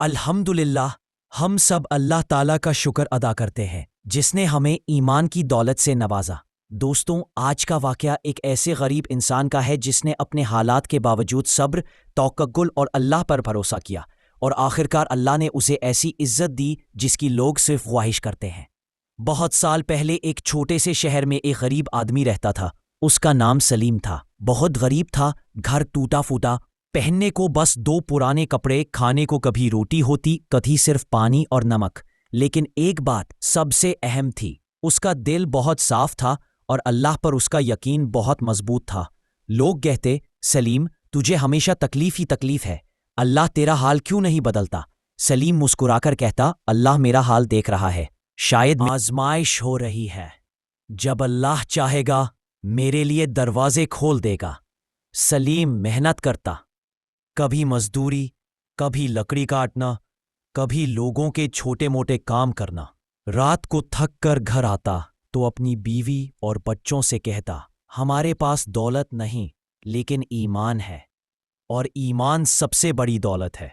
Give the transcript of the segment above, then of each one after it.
الحمدللہ، ہم سب اللہ تعالیٰ کا شکر ادا کرتے ہیں جس نے ہمیں ایمان کی دولت سے نوازا۔ دوستوں، آج کا واقعہ ایک ایسے غریب انسان کا ہے جس نے اپنے حالات کے باوجود صبر، توکل اور اللہ پر بھروسہ کیا، اور آخرکار اللہ نے اسے ایسی عزت دی جس کی لوگ صرف خواہش کرتے ہیں۔ بہت سال پہلے ایک چھوٹے سے شہر میں ایک غریب آدمی رہتا تھا۔ اس کا نام سلیم تھا۔ بہت غریب تھا، گھر ٹوٹا پھوٹا، پہننے کو بس 2 پرانے کپڑے، کھانے کو کبھی روٹی ہوتی، کبھی صرف پانی اور نمک۔ لیکن ایک بات سب سے اہم تھی، اس کا دل بہت صاف تھا اور اللہ پر اس کا یقین بہت مضبوط تھا۔ لوگ کہتے، سلیم، تجھے ہمیشہ تکلیف ہی تکلیف ہے، اللہ تیرا حال کیوں نہیں بدلتا؟ سلیم مسکرا کر کہتا، اللہ میرا حال دیکھ رہا ہے، شاید آزمائش ہو رہی ہے، جب اللہ چاہے گا میرے لیے دروازے کھول دے گا۔ سلیم محنت کرتا، کبھی مزدوری، کبھی لکڑی کاٹنا، کبھی لوگوں کے چھوٹے موٹے کام کرنا۔ رات کو تھک کر گھر آتا تو اپنی بیوی اور بچوں سے کہتا، ہمارے پاس دولت نہیں لیکن ایمان ہے، اور ایمان سب سے بڑی دولت ہے۔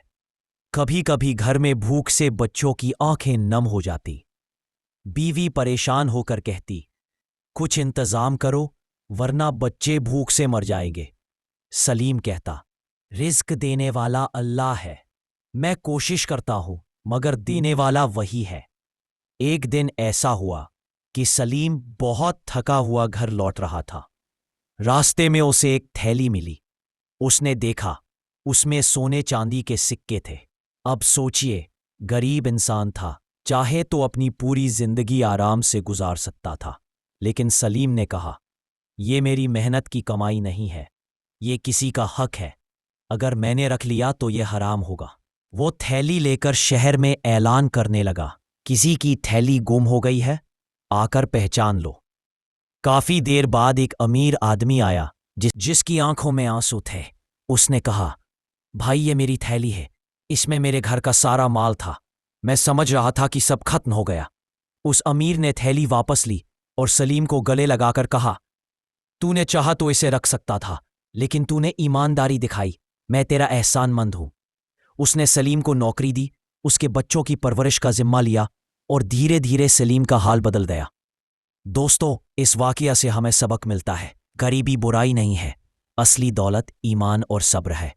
کبھی کبھی گھر میں بھوک سے بچوں کی آنکھیں نم ہو جاتی۔ بیوی پریشان ہو کر کہتی، کچھ انتظام کرو ورنہ بچے بھوک سے مر جائیں گے۔ سلیم کہتا، رزق دینے والا اللہ ہے، میں کوشش کرتا ہوں مگر دینے والا وہی ہے۔ ایک دن ایسا ہوا کہ سلیم بہت تھکا ہوا گھر لوٹ رہا تھا۔ راستے میں اسے ایک تھیلی ملی۔ اس نے دیکھا، اس میں سونے چاندی کے سکے تھے۔ اب سوچئے، غریب انسان تھا، چاہے تو اپنی پوری زندگی آرام سے گزار سکتا تھا، لیکن سلیم نے کہا، یہ میری محنت کی کمائی نہیں ہے، یہ کسی کا حق ہے، اگر میں نے رکھ لیا تو یہ حرام ہوگا۔ وہ تھیلی لے کر شہر میں اعلان کرنے لگا، کسی کی تھیلی گم ہو گئی ہے، آ کر پہچان لو۔ کافی دیر بعد ایک امیر آدمی آیا جس کی آنکھوں میں آنسو تھے۔ اس نے کہا، بھائی یہ میری تھیلی ہے، اس میں میرے گھر کا سارا مال تھا، میں سمجھ رہا تھا کہ سب ختم ہو گیا۔ اس امیر نے تھیلی واپس لی اور سلیم کو گلے لگا کر کہا، تو نے چاہا تو اسے رکھ سکتا تھا، لیکن تو نے ایمانداری دکھائی، میں تیرا احسان مند ہوں۔ اس نے سلیم کو نوکری دی، اس کے بچوں کی پرورش کا ذمہ لیا، اور دھیرے دھیرے سلیم کا حال بدل گیا۔ دوستو، اس واقعہ سے ہمیں سبق ملتا ہے، غریبی برائی نہیں ہے، اصلی دولت ایمان اور صبر ہے۔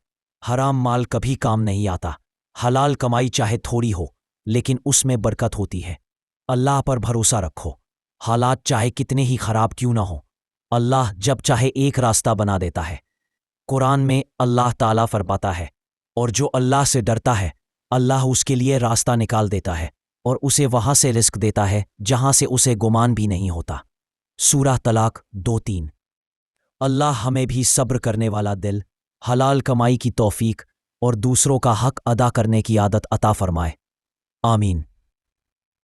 حرام مال کبھی کام نہیں آتا، حلال کمائی چاہے تھوڑی ہو لیکن اس میں برکت ہوتی ہے۔ اللہ پر بھروسہ رکھو، حالات چاہے کتنے ہی خراب کیوں نہ ہوں، اللہ جب چاہے ایک راستہ بنا دیتا ہے۔ قرآن میں اللہ تعالیٰ فرماتا ہے، اور جو اللہ سے ڈرتا ہے اللہ اس کے لیے راستہ نکال دیتا ہے اور اسے وہاں سے رزق دیتا ہے جہاں سے اسے گمان بھی نہیں ہوتا۔ سورہ طلاق 2:3۔ اللہ ہمیں بھی صبر کرنے والا دل، حلال کمائی کی توفیق اور دوسروں کا حق ادا کرنے کی عادت عطا فرمائے۔ آمین۔